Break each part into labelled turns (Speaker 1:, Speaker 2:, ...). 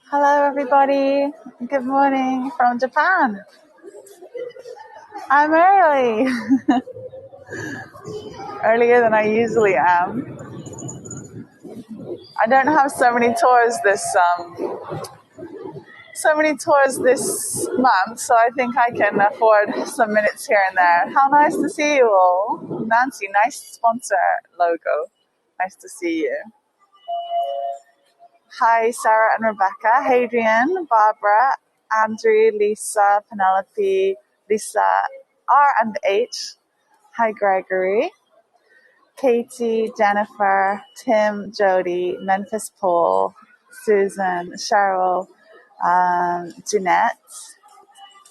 Speaker 1: Hello, everybody. Good morning from Japan. I'm early, earlier than I usually am. I don't have so many tours this month, so I think I can afford some minutes here and there. How nice to see you all. Nancy, nice sponsor logo. Nice to see you. Hi, Sarah and Rebecca, Hadrian, Barbara, Andrew, Lisa, Penelope, Lisa, R and H. Hi, Gregory, Katie, Jennifer, Tim, Jody, Memphis Paul, Susan, Cheryl, Jeanette,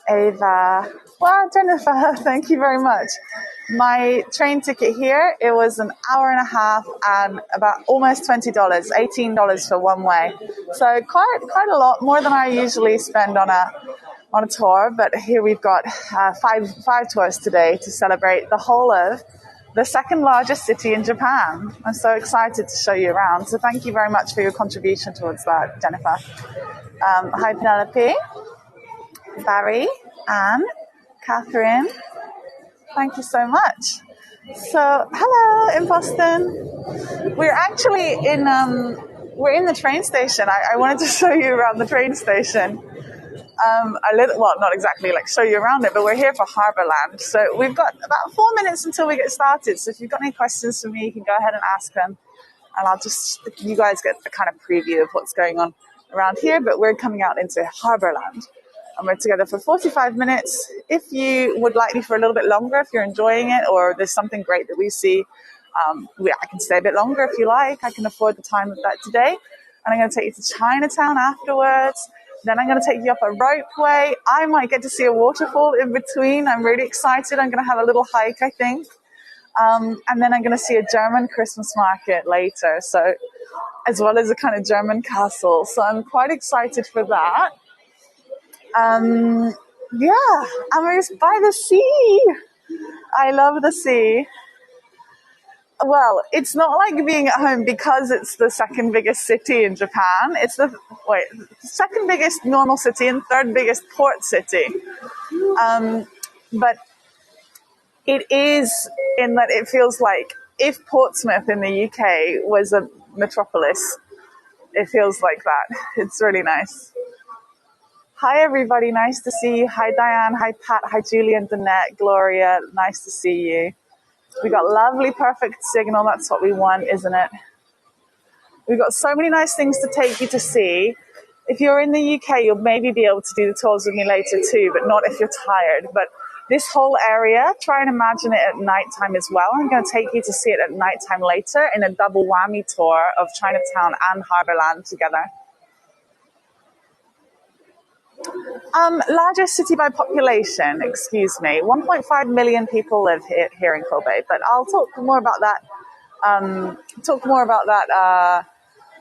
Speaker 1: Ava. Wow, Jennifer, thank you very much. My train ticket here, it was an hour and a half and about almost $20, $18 for one way. So quite a lot, more than I usually spend on a tour. But here we've got five tours today to celebrate the whole of the second largest city in Japan. I'm so excited to show you around. So thank you very much for your contribution towards that, Jennifer. Hi, Penelope, Barry, Anne, Catherine. Thank you so much. So, hello in Boston. We're actually we're in the train station. I wanted to show you around the train station. Well, not exactly like show you around it, but we're here for Harborland. So we've got about 4 minutes until we get started. So if you've got any questions for me, you can go ahead and ask them. And you guys get a kind of preview of what's going on around here. But we're coming out into Harborland. And we're together for 45 minutes. If you would like me for a little bit longer, if you're enjoying it, or there's something great that we see, I can stay a bit longer if you like. I can afford the time of that today. And I'm going to take you to Chinatown afterwards. Then I'm going to take you up a ropeway. I might get to see a waterfall in between. I'm really excited. I'm going to have a little hike, I think. And then I'm going to see a German Christmas market later. So, as well as a kind of German castle. So I'm quite excited for that. Yeah, I'm just by the sea. I love the sea. Well, it's not like being at home because it's the second biggest city in Japan. It's the second biggest normal city and third biggest port city. But it is in that it feels like if Portsmouth in the UK was a metropolis, it feels like that. It's really nice. Hi, everybody. Nice to see you. Hi, Diane. Hi, Pat. Hi, Julie and Danette. Gloria. Nice to see you. We got lovely, perfect signal. That's what we want, isn't it? We've got so many nice things to take you to see. If you're in the UK, you'll maybe be able to do the tours with me later too, but not if you're tired. But this whole area, try and imagine it at nighttime as well. I'm going to take you to see it at nighttime later in a double whammy tour of Chinatown and Harborland together. Largest city by population, excuse me. 1.5 million people live here in Kobe, but I'll talk more about that.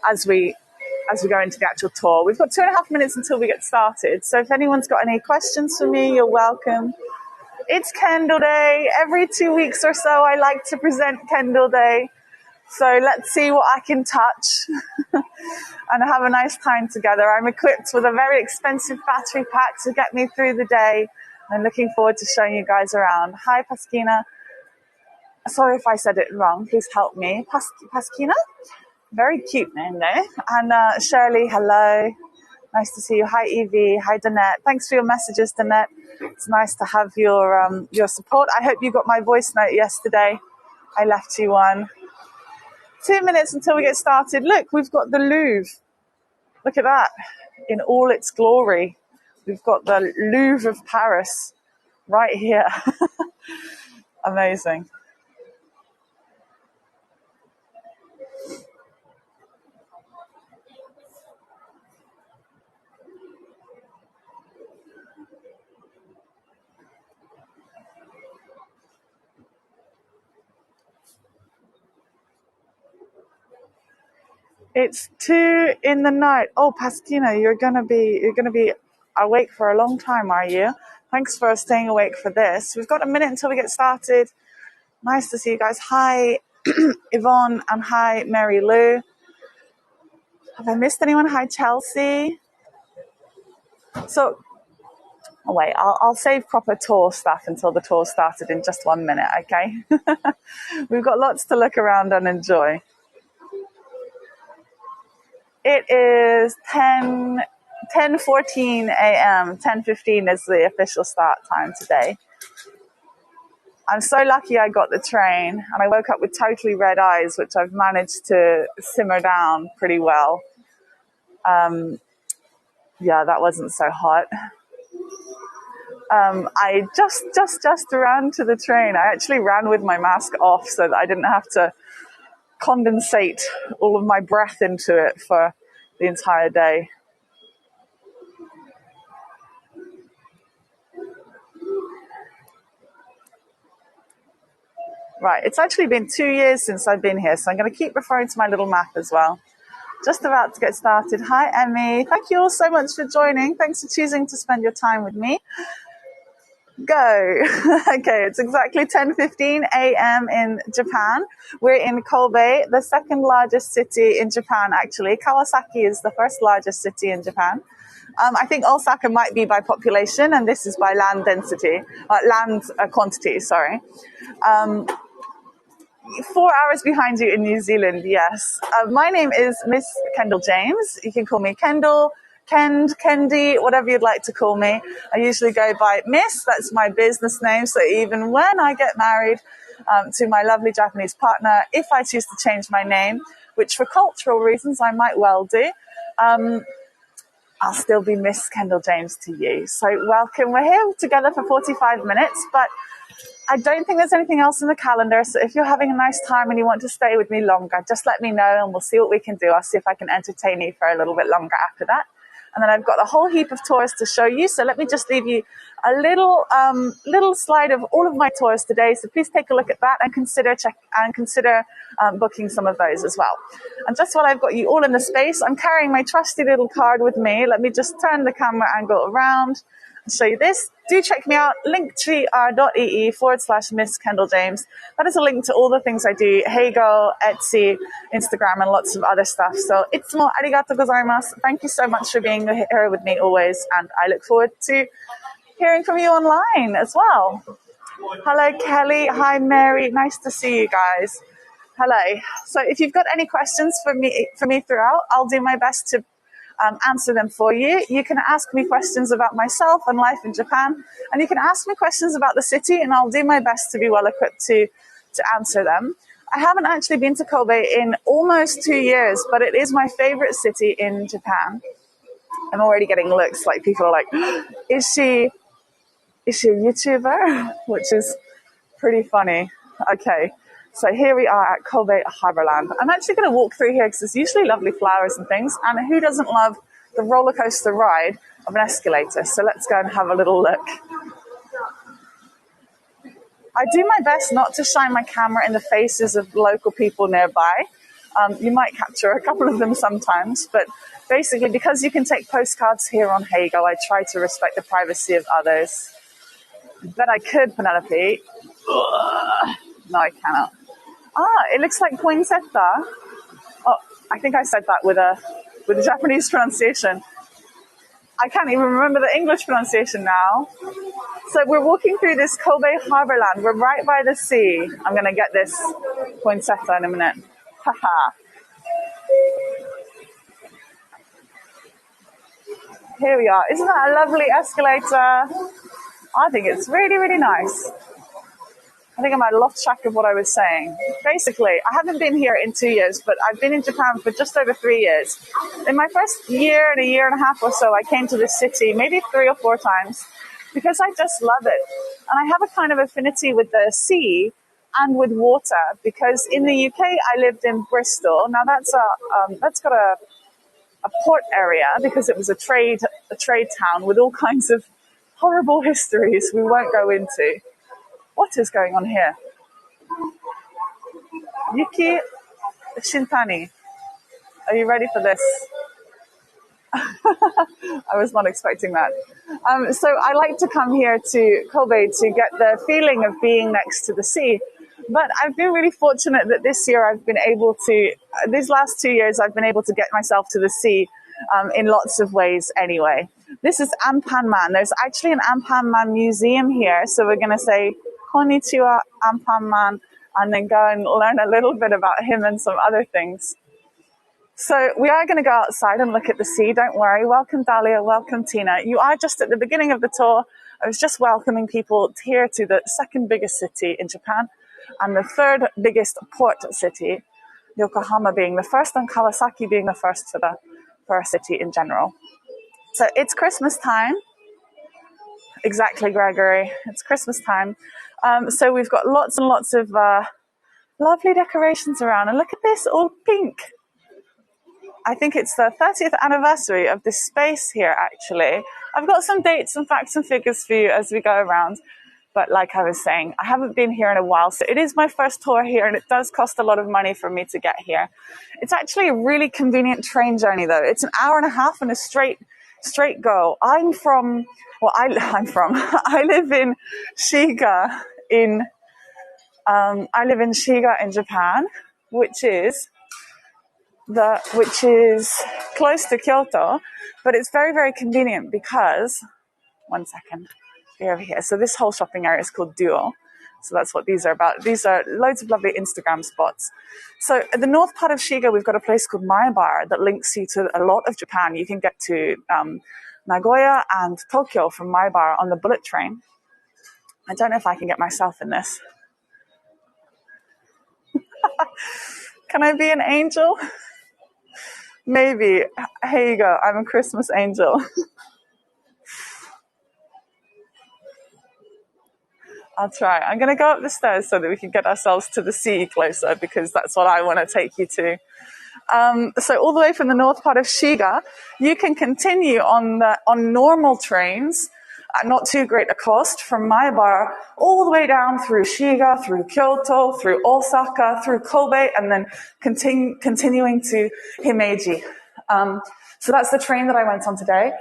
Speaker 1: As we go into the actual tour. We've got 2.5 minutes until we get started. So if anyone's got any questions for me, you're welcome. It's Kendall Day. Every 2 weeks or so, I like to present Kendall Day. So let's see what I can touch and have a nice time together. I'm equipped with a very expensive battery pack to get me through the day. I'm looking forward to showing you guys around. Hi, Pasquina. Sorry if I said it wrong. Please help me. Pasquina? Very cute name there. And Shirley, hello. Nice to see you. Hi, Evie. Hi, Danette. Thanks for your messages, Danette. It's nice to have your support. I hope you got my voice note yesterday. I left you one. 2 minutes until we get started. Look, we've got the Louvre. Look at that in all its glory. We've got the Louvre of Paris right here. Amazing. It's 2 in the night. Oh, Pasquina, you're gonna be awake for a long time, are you? Thanks for staying awake for this. We've got a minute until we get started. Nice to see you guys. Hi, Yvonne, and hi, Mary Lou. Have I missed anyone? Hi, Chelsea. So, wait, I'll save proper tour stuff until the tour started in just 1 minute, okay? We've got lots to look around and enjoy. It is 10:14 a.m. 10:15 is the official start time today. I'm so lucky I got the train, and I woke up with totally red eyes, which I've managed to simmer down pretty well. Yeah, that wasn't so hot. I just ran to the train. I actually ran with my mask off so that I didn't have to condensate all of my breath into it for the entire day. Right, it's actually been 2 years since I've been here, so I'm going to keep referring to my little map as well. Just about to get started. Hi, Emmy. Thank you all so much for joining. Thanks for choosing to spend your time with me. Go. Okay, it's exactly 10:15 a.m. in Japan. We're in Kobe, the second largest city in Japan, actually. Kawasaki is the first largest city in Japan. I think Osaka might be by population, and this is by land density, quantity, sorry. 4 hours behind you in New Zealand, yes. My name is Miss Kendall James. You can call me Kendall, Kendi, whatever you'd like to call me. I usually go by Miss. That's my business name. So even when I get married to my lovely Japanese partner, if I choose to change my name, which for cultural reasons I might well do, I'll still be Miss Kendall James to you. So welcome. We're here together for 45 minutes, but I don't think there's anything else in the calendar. So if you're having a nice time and you want to stay with me longer, just let me know and we'll see what we can do. I'll see if I can entertain you for a little bit longer after that. And then I've got a whole heap of tours to show you. So let me just leave you a little slide of all of my tours today. So please take a look at that and consider booking some of those as well. And just while I've got you all in the space, I'm carrying my trusty little card with me. Let me just turn the camera angle around and show you this. Do check me out, linktree.ee/Miss Kendall James. That is a link to all the things I do, Heygo, Etsy, Instagram, and lots of other stuff. So, itsumo arigatou gozaimasu. Thank you so much for being here with me always, and I look forward to hearing from you online as well. Hello, Kelly. Hi, Mary. Nice to see you guys. Hello. So, if you've got any questions for me throughout, I'll do my best to answer them for you. You can ask me questions about myself and life in Japan, and you can ask me questions about the city, and I'll do my best to be well equipped to answer them. I haven't actually been to Kobe in almost 2 years, but it is my favorite city in Japan. I'm already getting looks like people are like, is she a YouTuber? Which is pretty funny. Okay. So here we are at Kobe Harborland. I'm actually going to walk through here because there's usually lovely flowers and things. And who doesn't love the roller coaster ride of an escalator? So let's go and have a little look. I do my best not to shine my camera in the faces of local people nearby. You might capture a couple of them sometimes, but basically because you can take postcards here on Heygo, I try to respect the privacy of others. But I could, Penelope. No, I cannot. It looks like poinsettia. Oh, I think I said that with a Japanese pronunciation. I can't even remember the English pronunciation now. So we're walking through this Kobe Harborland. We're right by the sea. I'm going to get this poinsettia in a minute. Haha. Here we are. Isn't that a lovely escalator? I think it's really, really nice. I think I might have lost track of what I was saying. Basically, I haven't been here in 2 years, but I've been in Japan for just over 3 years. In my first year and a year and a half or so, I came to this city maybe 3 or 4 times because I just love it. And I have a kind of affinity with the sea and with water because in the UK, I lived in Bristol. Now that's got a port area because it was a trade town with all kinds of horrible histories we won't go into. What is going on here? Yuki Shintani. Are you ready for this? I was not expecting that. So I like to come here to Kobe to get the feeling of being next to the sea. But I've been really fortunate that this year these last 2 years, I've been able to get myself to the sea in lots of ways anyway. This is Anpanman. There's actually an Anpanman museum here. So we're going to say Konnichiwa Anpanman and then go and learn a little bit about him and some other things. So we are going to go outside and look at the sea. Don't worry. Welcome, Dahlia. Welcome, Tina. You are just at the beginning of the tour. I was just welcoming people here to the second biggest city in Japan and the third biggest port city, Yokohama being the first and Kawasaki being the first to the first city in general. So it's Christmas time. Exactly, Gregory. It's Christmas time. So we've got lots and lots of lovely decorations around. And look at this, all pink. I think it's the 30th anniversary of this space here, actually. I've got some dates and facts and figures for you as we go around. But like I was saying, I haven't been here in a while. So it is my first tour here, and it does cost a lot of money for me to get here. It's actually a really convenient train journey, though. It's an hour and a half and a straight go. I live in Shiga in Japan, which is close to Kyoto, but it's very, very convenient because, one second, over here. So this whole shopping area is called Duo. So that's what these are about. These are loads of lovely Instagram spots. So at the north part of Shiga, we've got a place called Maebaur that links you to a lot of Japan. You can get to Nagoya and Tokyo from Maebaur on the bullet train. I don't know if I can get myself in this. Can I be an angel? Maybe. Heygo, I'm a Christmas angel. I'll try. I'm going to go up the stairs so that we can get ourselves to the sea closer, because that's what I want to take you to. So all the way from the north part of Shiga, you can continue on normal trains at not too great a cost from Maebaur all the way down through Shiga, through Kyoto, through Osaka, through Kobe, and then continuing to Himeji. So that's the train that I went on today.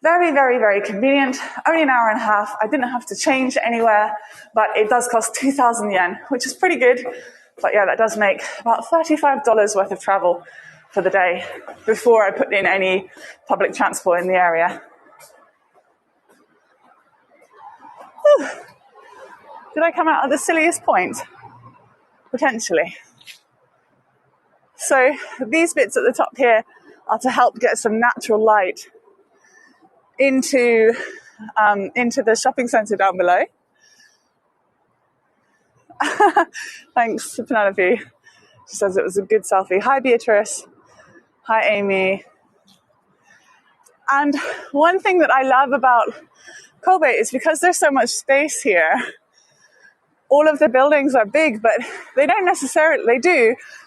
Speaker 1: Very, very, very convenient. Only an hour and a half. I didn't have to change anywhere, but it does cost 2,000 yen, which is pretty good. But yeah, that does make about $35 worth of travel for the day before I put in any public transport in the area. Whew. Did I come out at the silliest point? Potentially. So these bits at the top here are to help get some natural light into the shopping centre down below. Thanks, Penelope. She says it was a good selfie. Hi, Beatrice. Hi, Amy. And one thing that I love about Kobe is because there's so much space here, all of the buildings are big, but they don't necessarily,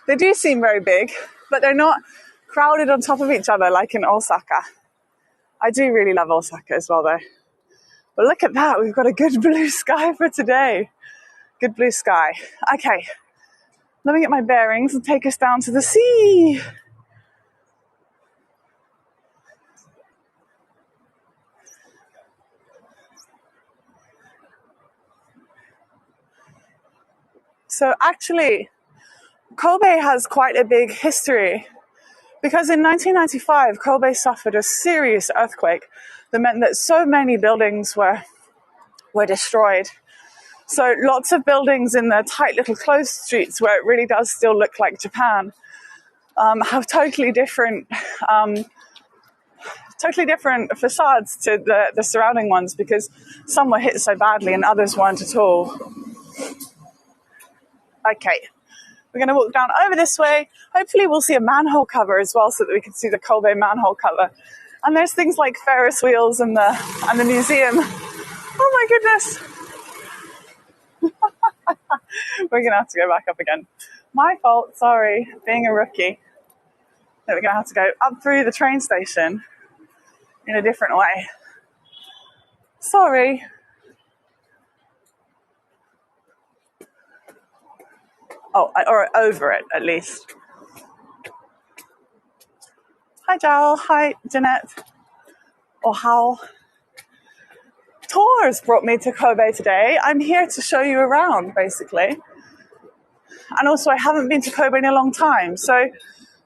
Speaker 1: they do seem very big, but they're not crowded on top of each other like in Osaka. I do really love Osaka as well, though. But look at that. We've got a good blue sky for today. Good blue sky. Okay. Let me get my bearings and take us down to the sea. So actually, Kobe has quite a big history, because in 1995, Kobe suffered a serious earthquake that meant that so many buildings were destroyed. So lots of buildings in the tight little closed streets where it really does still look like Japan have totally different facades to the surrounding ones, because some were hit so badly and others weren't at all. Okay, we're going to walk down over this way. Hopefully we'll see a manhole cover as well, so that we can see the Kobe manhole cover. And there's things like Ferris wheels and the museum. Oh my goodness. We're going to have to go back up again. My fault, sorry, being a rookie. Then we're going to have to go up through the train station in a different way. Sorry. Or over it, at least. Hi, Joel. Hi, Jeanette. Or Hal. Tours brought me to Kobe today. I'm here to show you around, basically. And also, I haven't been to Kobe in a long time. So,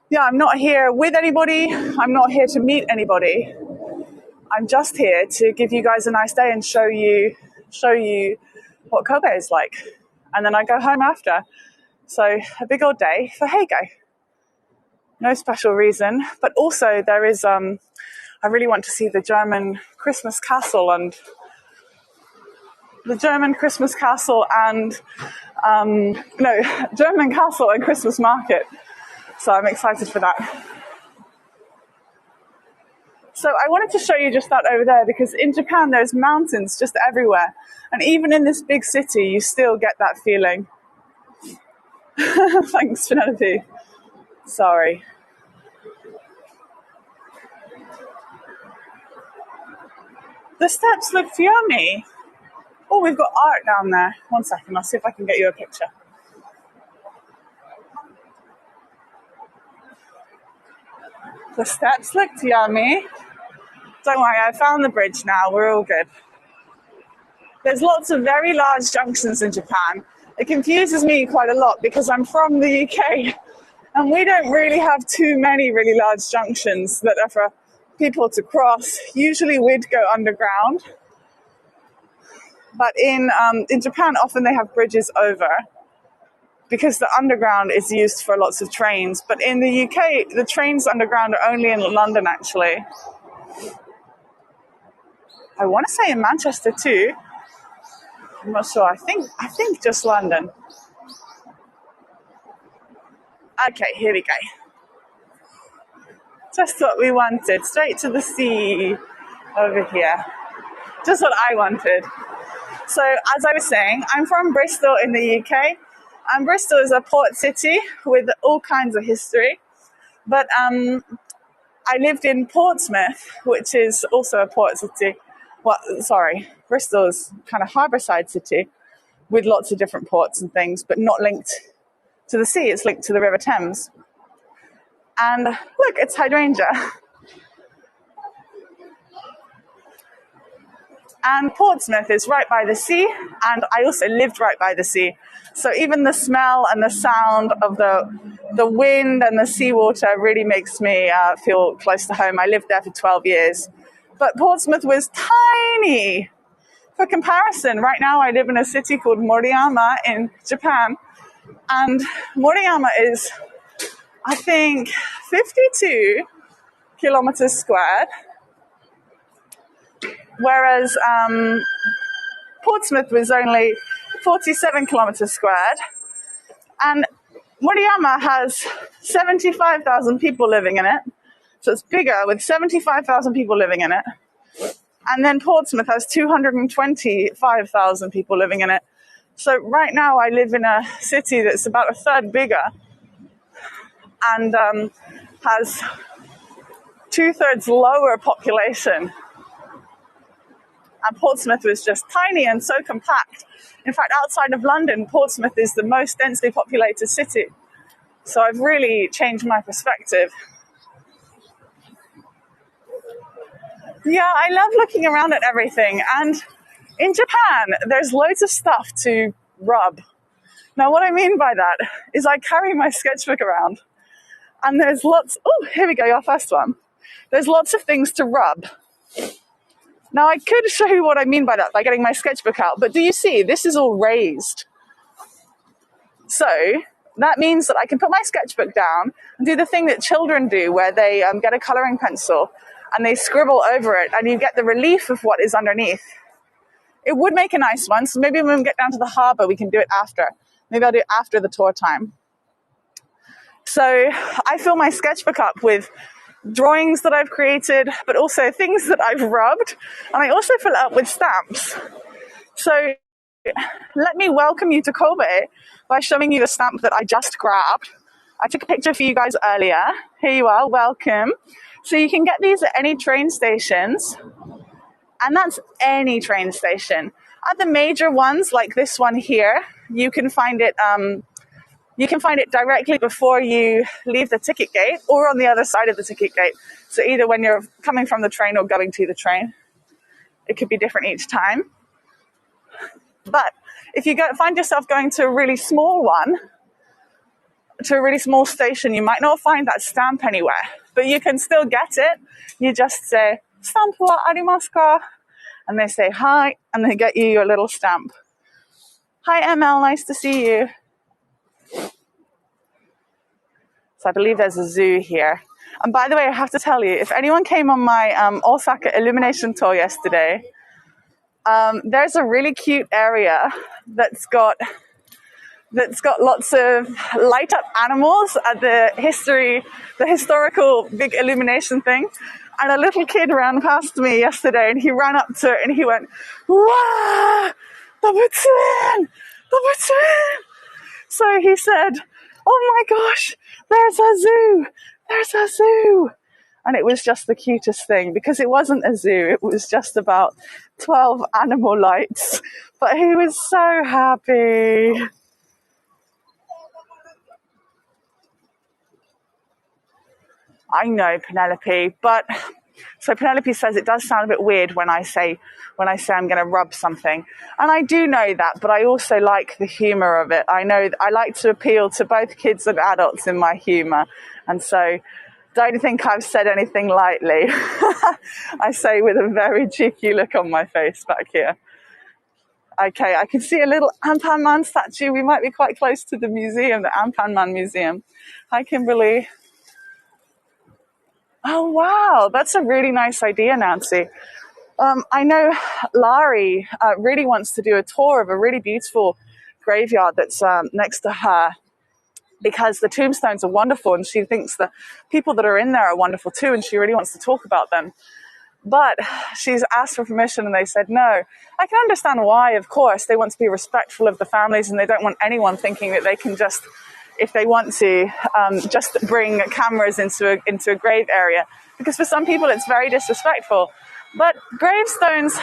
Speaker 1: yeah, I'm not here with anybody. I'm not here to meet anybody. I'm just here to give you guys a nice day and show you what Kobe is like. And then I go home after. So a big old day for Heygo. No special reason, but also there is, I really want to see the German Christmas castle and German castle and Christmas market. So I'm excited for that. So I wanted to show you just that over there because in Japan there's mountains just everywhere. And even in this big city, you still get that feeling. Thanks, Penelope. Sorry. The steps look yummy. Oh, we've got art down there. 1 second, I'll see if I can get you a picture. The steps looked yummy. Don't worry, I found the bridge now. We're all good. There's lots of very large junctions in Japan. It confuses me quite a lot because I'm from the UK and we don't really have too many really large junctions that are for people to cross. Usually we'd go underground. But in Japan, often they have bridges over because the underground is used for lots of trains. But in the UK, the trains underground are only in London, actually. I want to say in Manchester too. I'm not sure. I think just London. Okay, here we go. Just what we wanted. Straight to the sea over here. Just what I wanted. So, as I was saying, I'm from Bristol in the UK. And Bristol is a port city with all kinds of history. But I lived in Portsmouth, which is also a port city. Bristol is kind of harbourside city with lots of different ports and things, but not linked to the sea. It's linked to the River Thames. And look, it's hydrangea. And Portsmouth is right by the sea, and I also lived right by the sea. So even the smell and the sound of the wind and the seawater really makes me feel close to home. I lived there for 12 years. But Portsmouth was tiny. For comparison, right now I live in a city called Moriyama in Japan. And Moriyama is, I think, 52 kilometers squared. Whereas Portsmouth was only 47 kilometers squared. And Moriyama has 75,000 people living in it. So it's bigger with 75,000 people living in it. And then Portsmouth has 225,000 people living in it. So right now I live in a city that's about a third bigger and has 2/3 lower population. And Portsmouth was just tiny and so compact. In fact, outside of London, Portsmouth is the most densely populated city. So I've really changed my perspective. Yeah, I love looking around at everything. And in Japan, there's loads of stuff to rub. Now, what I mean by that is I carry my sketchbook around. And there's here we go, your first one. There's lots of things to rub. Now, I could show you what I mean by that by getting my sketchbook out, but do you see, this is all raised. So that means that I can put my sketchbook down and do the thing that children do where they get a colouring pencil and they scribble over it and you get the relief of what is underneath. It would make a nice one, so maybe when we get down to the harbour, we can do it after. Maybe I'll do it after the tour time. So I fill my sketchbook up with drawings that I've created, but also things that I've rubbed. And I also fill it up with stamps. So let me welcome you to Kobe by showing you the stamp that I just grabbed. I took a picture for you guys earlier. Here you are, welcome. So you can get these at any train stations. And that's any train station. At the major ones, like this one here, you can find it directly before you leave the ticket gate or on the other side of the ticket gate. So either when you're coming from the train or going to the train. It could be different each time. But if you find yourself going to a really small one, to a really small station, you might not find that stamp anywhere. But you can still get it. You just say, Stamp wa arimasu ka? And they say hi, and they get you your little stamp. Hi, ML, nice to see you. So I believe there's a zoo here. And by the way, I have to tell you, if anyone came on my Osaka illumination tour yesterday, there's a really cute area that's got lots of light up animals at the historical big illumination thing. And a little kid ran past me yesterday, and he ran up to it and he went, "Wow, the butsuin, the butsuin." So he said, "Oh my gosh, there's a zoo, there's a zoo." And it was just the cutest thing, because it wasn't a zoo. It was just about 12 animal lights. But he was so happy. I know, Penelope, but so Penelope says it does sound a bit weird when I say I'm going to rub something. And I do know that, but I also like the humor of it. I know I like to appeal to both kids and adults in my humor. And so don't think I've said anything lightly. I say with a very cheeky look on my face back here. Okay, I can see a little Ampan Man statue. We might be quite close to the museum, the Ampan Man Museum. Hi, Kimberly. Oh, wow. That's a really nice idea, Nancy. I know Laurie really wants to do a tour of a really beautiful graveyard that's next to her, because the tombstones are wonderful, and she thinks the people that are in there are wonderful too, and she really wants to talk about them. But she's asked for permission and they said no. I can understand why, of course. They want to be respectful of the families, and they don't want anyone thinking that they can just, if they want to, just bring cameras into a grave area. Because for some people it's very disrespectful. But tombstones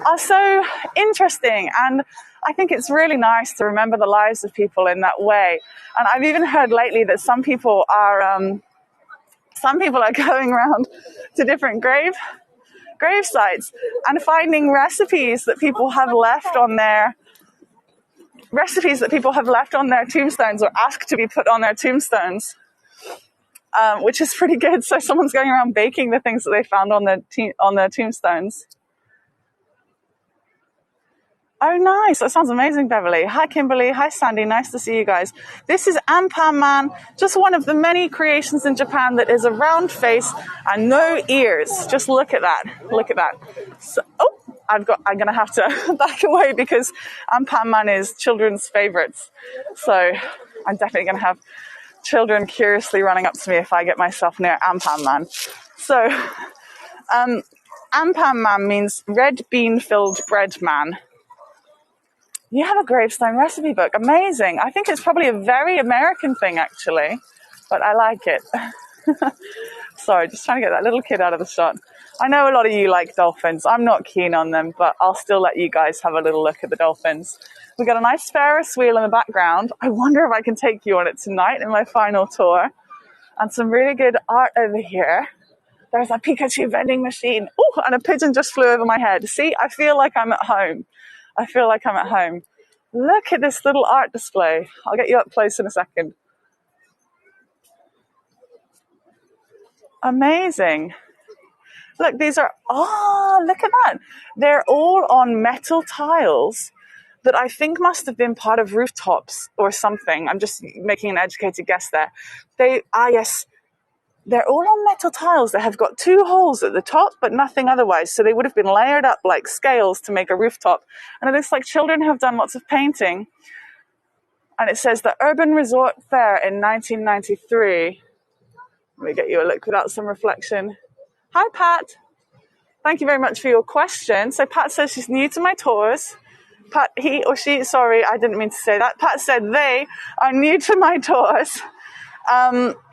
Speaker 1: are so interesting, and I think it's really nice to remember the lives of people in that way. And I've even heard lately that some people are going around to different grave sites and finding recipes that people have left on their tombstones, or asked to be put on their tombstones, which is pretty good. So someone's going around baking the things that they found on their tombstones. Oh, nice. That sounds amazing, Beverly. Hi, Kimberly. Hi, Sandy. Nice to see you guys. This is Ampan Man, just one of the many creations in Japan that is a round face and no ears. Just look at that. Look at that. So, I'm going to have to back away, because Ampan Man is children's favorites. So I'm definitely going to have children curiously running up to me if I get myself near Ampan Man. So Ampan Man means red bean-filled bread man. You have a gravestone recipe book. Amazing. I think it's probably a very American thing, actually, but I like it. Sorry, just trying to get that little kid out of the shot. I know a lot of you like dolphins. I'm not keen on them, but I'll still let you guys have a little look at the dolphins. We've got a nice Ferris wheel in the background. I wonder if I can take you on it tonight in my final tour. And some really good art over here. There's a Pikachu vending machine. Oh, and a pigeon just flew over my head. See, I feel like I'm at home. Look at this little art display. I'll get you up close in a second. Amazing. Look, look at that. They're all on metal tiles that I think must have been part of rooftops or something. I'm just making an educated guess there. Yes. They're all on metal tiles that have got 2 holes at the top, but nothing otherwise. So they would have been layered up like scales to make a rooftop. And it looks like children have done lots of painting. And it says the Urban Resort Fair in 1993. Let me get you a look without some reflection. Hi, Pat. Thank you very much for your question. So Pat says she's new to my tours. Pat, he or she, sorry, I didn't mean to say that. Pat said they are new to my tours.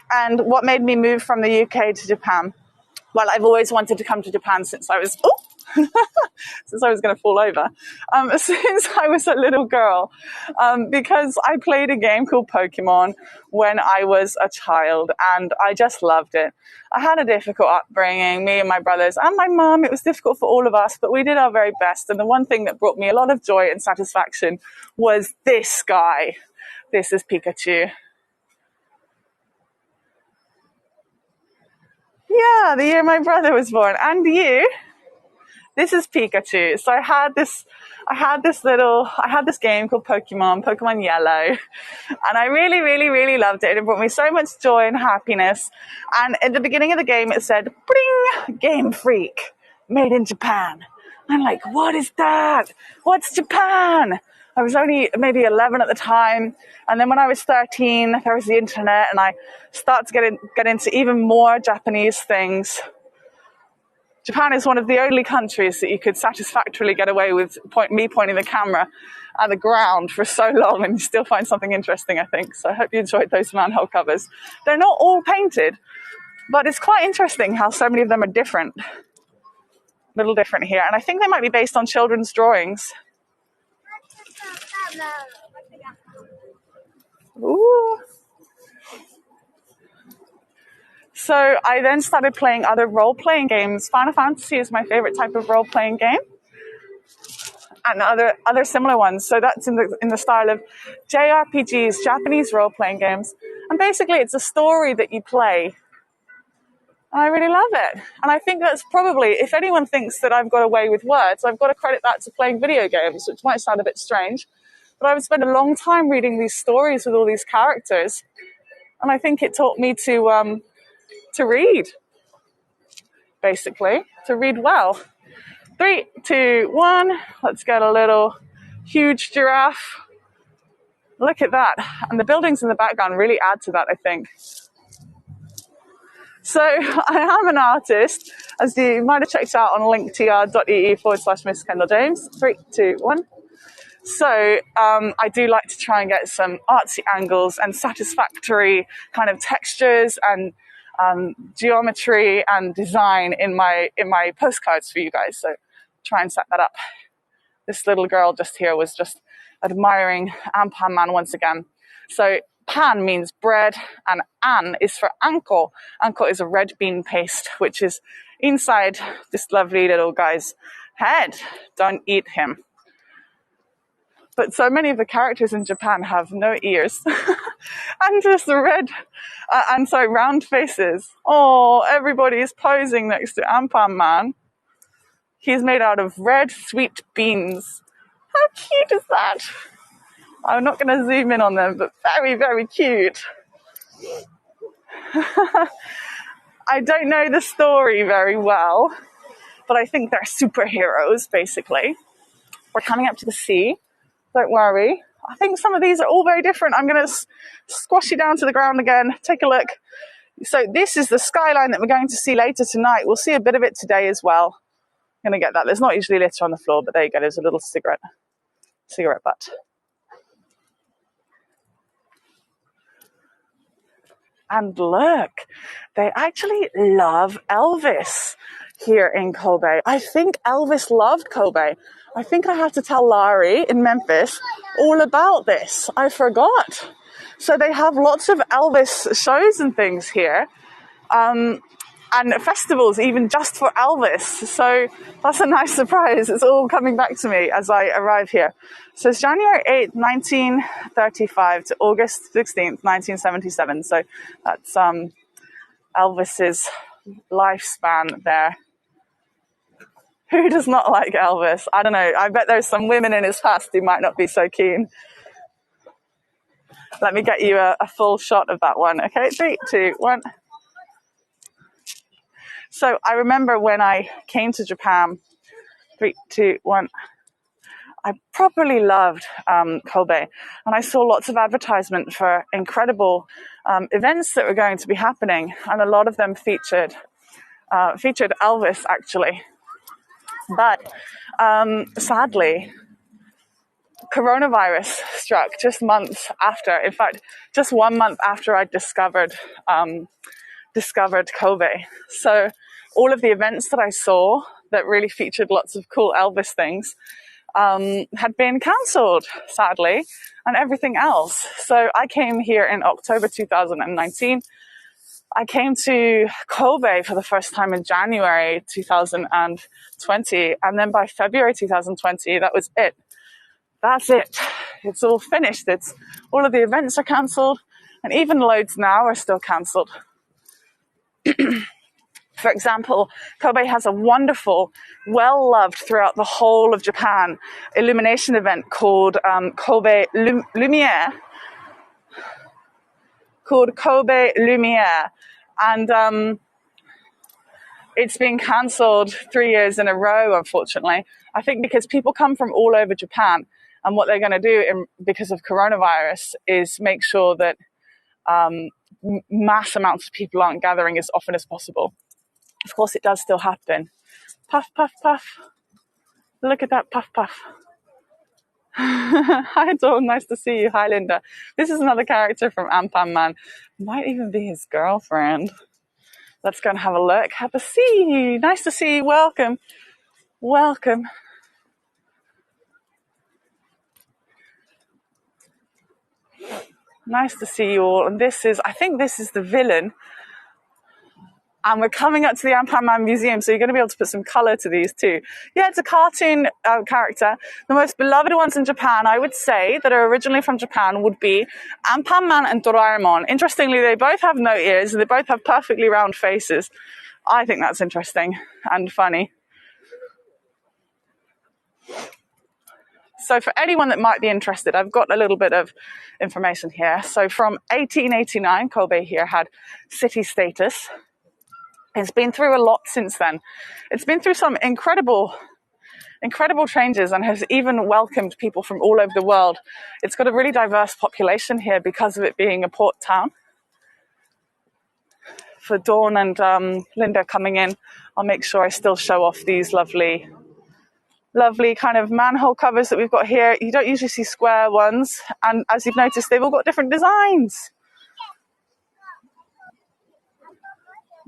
Speaker 1: And what made me move from the UK to Japan? Well, I've always wanted to come to Japan since I was going to fall over. Since I was a little girl, because I played a game called Pokemon when I was a child, and I just loved it. I had a difficult upbringing, me and my brothers and my mom. It was difficult for all of us, but we did our very best. And the one thing that brought me a lot of joy and satisfaction was this guy. This is Pikachu. Yeah, the year my brother was born. And you? This is Pikachu. So I had this game called Pokemon Yellow. And I really, really, really loved it. It brought me so much joy and happiness. And at the beginning of the game, it said, "Bring Game Freak, made in Japan." I'm like, what is that? What's Japan? I was only maybe 11 at the time. And then when I was 13, there was the internet, and I started to get into even more Japanese things. Japan is one of the only countries that you could satisfactorily get away with me pointing the camera at the ground for so long and you still find something interesting, I think. So I hope you enjoyed those manhole covers. They're not all painted, but it's quite interesting how so many of them are different. A little different here. And I think they might be based on children's drawings. Ooh. So I then started playing other role-playing games. Final Fantasy is my favorite type of role-playing game. And other similar ones. So that's in the style of JRPGs, Japanese role-playing games. And basically it's a story that you play. And I really love it. And I think that's probably, if anyone thinks that I've got away with words, I've got to credit that to playing video games, which might sound a bit strange. But I would spend a long time reading these stories with all these characters. And I think it taught me to read, basically, to read well. 3, 2, 1. Let's get a little huge giraffe. Look at that. And the buildings in the background really add to that, I think. So I am an artist, as you might have checked out on linktr.ee/Miss Kendall James. 3, 2, 1. So I do like to try and get some artsy angles and satisfactory kind of textures and geometry and design in my postcards for you guys. So try and set that up. This little girl just here was just admiring Anpan Man once again. So pan means bread and an is for anko. Anko is a red bean paste, which is inside this lovely little guy's head. Don't eat him. But so many of the characters in Japan have no ears and just red, round faces. Oh, everybody's posing next to Anpan Man. He's made out of red sweet beans. How cute is that? I'm not going to zoom in on them, but very, very cute. I don't know the story very well, but I think they're superheroes, basically. We're coming up to the sea. Don't worry. I think some of these are all very different. I'm going to squash you down to the ground again. Take a look. So this is the skyline that we're going to see later tonight. We'll see a bit of it today as well. I'm going to get that. There's not usually litter on the floor, but there you go. There's a little cigarette butt. And look, they actually love Elvis here in Kobe. I think Elvis loved Kobe. I think I have to tell Larry in Memphis all about this. I forgot. So they have lots of Elvis shows and things here. And festivals even just for Elvis. So that's a nice surprise. It's all coming back to me as I arrive here. So it's January 8th, 1935 to August 16th, 1977. So that's Elvis's lifespan there. Who does not like Elvis? I don't know. I bet there's some women in his past who might not be so keen. Let me get you a full shot of that one. Okay, 3, 2, 1. So I remember when I came to Japan, 3, 2, 1, I properly loved Kobe. And I saw lots of advertisement for incredible events that were going to be happening. And a lot of them featured Elvis, actually. But sadly, coronavirus struck just months after. In fact, just 1 month after I discovered Kobe. So all of the events that I saw that really featured lots of cool Elvis things had been cancelled, sadly, and everything else. So I came here in October 2019. I came to Kobe for the first time in January 2020. And then by February 2020, that was it. That's it. It's all finished. All of the events are cancelled. And even loads now are still cancelled. For example, Kobe has a wonderful, well-loved throughout the whole of Japan illumination event called Lumiere, and it's been cancelled 3 years in a row, unfortunately. I think because people come from all over Japan, and what they're going to do because of coronavirus is make sure that mass amounts of people aren't gathering as often as possible. Of course, it does still happen. Puff, puff, puff. Look at that puff, puff. Hi, Dawn. Nice to see you. Hi, Linda. This is another character from Anpan-Man. Might even be his girlfriend. Let's go and have a look. Have a see. Nice to see you. Welcome. Welcome. Nice to see you all. And I think this is the villain. And we're coming up to the Anpan-Man Museum, so you're going to be able to put some color to these too. Yeah, it's a cartoon character. The most beloved ones in Japan, I would say, that are originally from Japan would be Anpan-Man and Doraemon. Interestingly, they both have no ears, and they both have perfectly round faces. I think that's interesting and funny. So for anyone that might be interested, I've got a little bit of information here. So from 1889, Kobe here had city status. It's been through a lot since then. It's been through some incredible changes and has even welcomed people from all over the world. It's got a really diverse population here because of it being a port town. For Dawn and Linda coming in, I'll make sure I still show off these lovely kind of manhole covers that we've got here. You don't usually see square ones. And as you've noticed, they've all got different designs.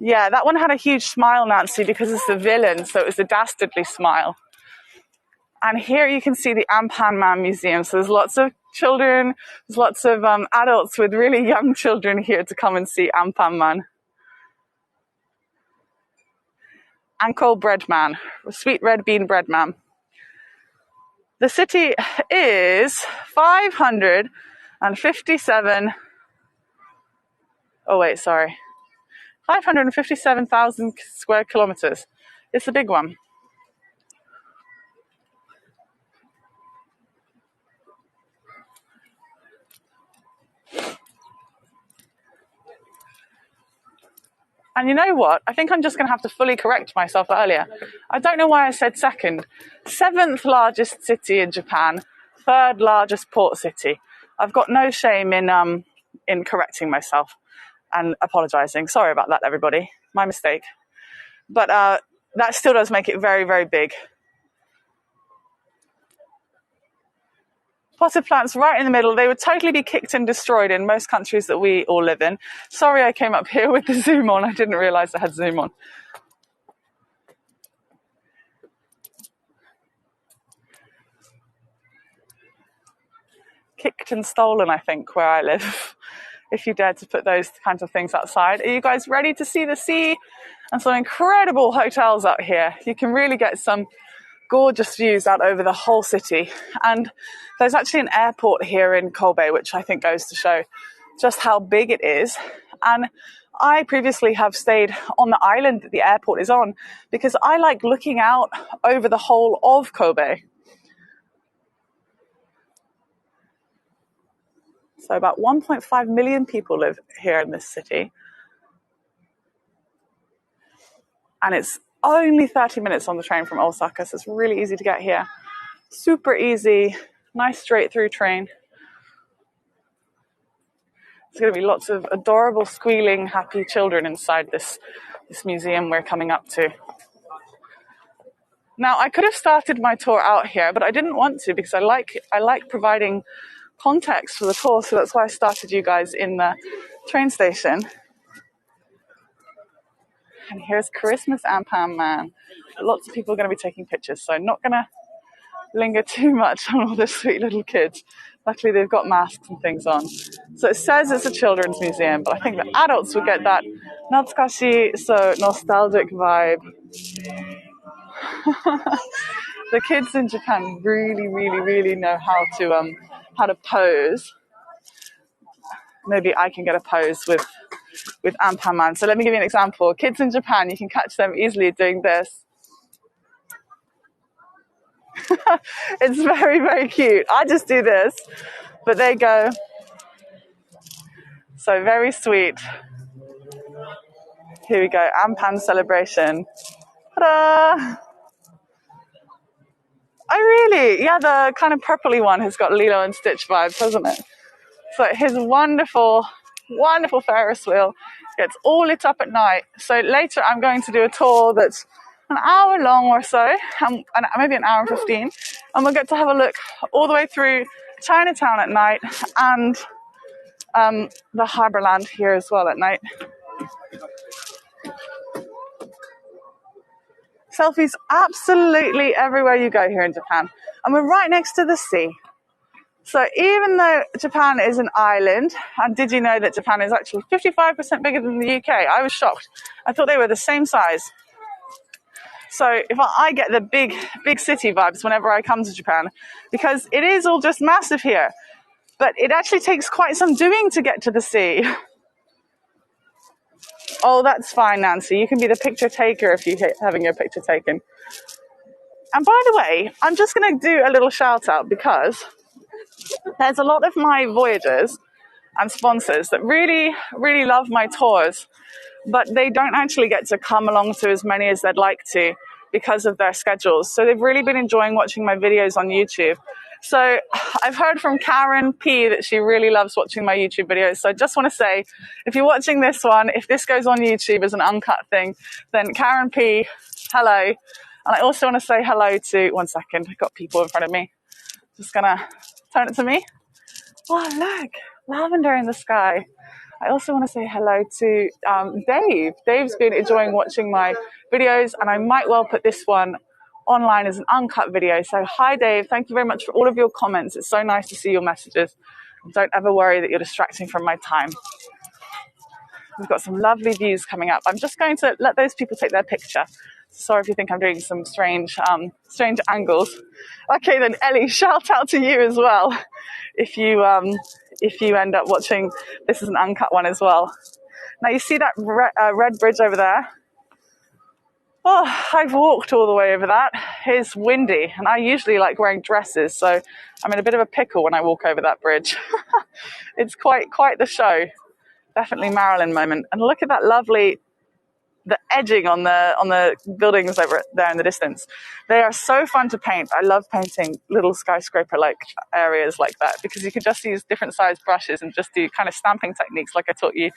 Speaker 1: Yeah, that one had a huge smile, Nancy, because it's the villain, so it was a dastardly smile. And here you can see the Anpan-Man Museum. So there's lots of children, there's lots of adults with really young children here to come and see Anpan-Man. Anko Bread Man, sweet red bean bread man. The city is 557,000 square kilometers. It's a big one. And you know what? I think I'm just going to have to fully correct myself earlier. I don't know why I said second. 7th largest city in Japan, 3rd largest port city. I've got no shame in correcting myself and apologizing. Sorry about that, everybody. My mistake. But that still does make it very, very big. Potted plants right in the middle. They would totally be kicked and destroyed in most countries that we all live in. Sorry I came up here with the zoom on. I didn't realize I had zoom on. Kicked and stolen, I think, where I live. If you dare to put those kinds of things outside. Are you guys ready to see the sea? And some incredible hotels out here. You can really get some gorgeous views out over the whole city. And there's actually an airport here in Kobe, which I think goes to show just how big it is. And I previously have stayed on the island that the airport is on because I like looking out over the whole of Kobe. So about 1.5 million people live here in this city. And it's only 30 minutes on the train from Osaka, so it's really easy to get here. Super easy, nice straight through train. There's going to be lots of adorable, squealing, happy children inside this museum we're coming up to. Now, I could have started my tour out here, but I didn't want to because I like providing context for the tour, so that's why I started you guys in the train station. And here's Christmas Anpan-Man. Lots of people are going to be taking pictures, so I'm not going to linger too much on all the sweet little kids. Luckily, they've got masks and things on. So it says it's a children's museum, but I think the adults would get that natsukashi, so nostalgic vibe. The kids in Japan really, really, really know how to pose. Maybe I can get a pose with with Anpan Man. So let me give you an example. Kids in Japan, you can catch them easily doing this. It's very, very cute. I just do this, but they go. So very sweet. Here we go, Anpan celebration. Ta-da! Oh, really? Yeah, the kind of purpley one has got Lilo and Stitch vibes, hasn't it? So his wonderful, wonderful Ferris wheel gets all lit up at night. So later I'm going to do a tour that's an hour long or so, maybe an hour and 15, and we'll get to have a look all the way through Chinatown at night and the Harborland here as well at night. Selfies absolutely everywhere you go here in Japan. And we're right next to the sea. So even though Japan is an island, and did you know that Japan is actually 55% bigger than the UK? I was shocked. I thought they were the same size. So if I get the big city vibes whenever I come to Japan, because it is all just massive here. But it actually takes quite some doing to get to the sea. Oh, that's fine, Nancy. You can be the picture taker if you're having your picture taken. And by the way, I'm just going to do a little shout out because there's a lot of my voyagers and sponsors that really, really love my tours, but they don't actually get to come along to as many as they'd like to because of their schedules. So they've really been enjoying watching my videos on YouTube. So I've heard from Karen P that she really loves watching my YouTube videos. So I just want to say, if you're watching this one, if this goes on YouTube as an uncut thing, then Karen P, hello. And I also want to say hello to, one second, I've got people in front of me. Just going to turn it to me. Oh, look, lavender in the sky. I also want to say hello to Dave. Dave's been enjoying watching my videos, and I might well put this one online as an uncut video. So hi, Dave. Thank you very much for all of your comments. It's so nice to see your messages. Don't ever worry that you're distracting from my time. We've got some lovely views coming up. I'm just going to let those people take their picture. Sorry if you think I'm doing some strange angles. Okay, then Ellie, shout out to you as well. If you end up watching, this is an uncut one as well. Now you see that red bridge over there? Oh, I've walked all the way over that. It's windy, and I usually like wearing dresses, so I'm in a bit of a pickle when I walk over that bridge. It's quite the show. Definitely Marilyn moment. And look at that lovely, the edging on the buildings over there in the distance. They are so fun to paint. I love painting little skyscraper-like areas like that because you can just use different sized brushes and just do kind of stamping techniques like I taught you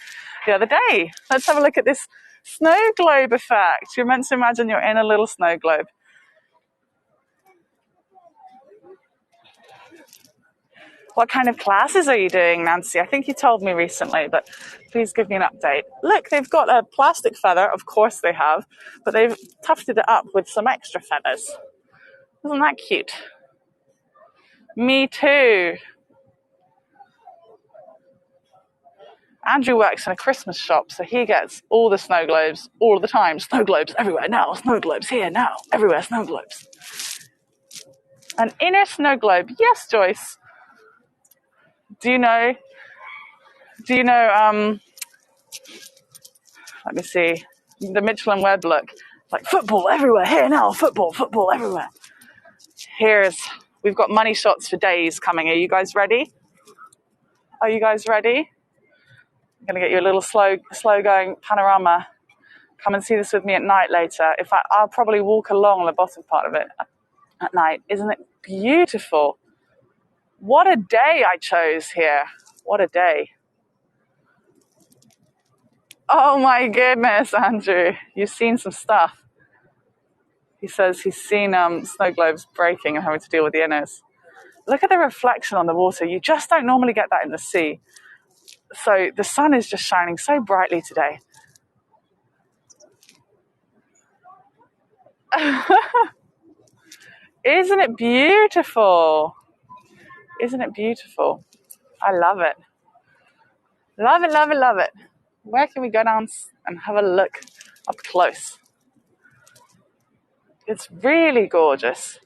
Speaker 1: the other day. Let's have a look at this snow globe effect. You're meant to imagine you're in a little snow globe. What kind of classes are you doing, Nancy? I think you told me recently, but please give me an update. Look, they've got a plastic feather. Of course they have, but they've tufted it up with some extra feathers. Isn't that cute? Me too. Andrew works in a Christmas shop, so he gets all the snow globes all the time. Snow globes everywhere now. Snow globes here now. Everywhere, snow globes. An inner snow globe. Yes, Joyce. Do you know, let me see, the Mitchell and Webb look. Like football everywhere, here now, football everywhere. We've got money shots for days coming. Are you guys ready? Are you guys ready? I'm going to get you a little slow going panorama. Come and see this with me at night later. In fact, I'll probably walk along the bottom part of it at night. Isn't it beautiful? What a day I chose here. What a day. Oh my goodness, Andrew. You've seen some stuff. He says he's seen snow globes breaking and having to deal with the inners. Look at the reflection on the water. You just don't normally get that in the sea. So the sun is just shining so brightly today. Isn't it beautiful? Isn't it beautiful? I love it. Love it, love it, love it. Where can we go down and have a look up close? It's really gorgeous.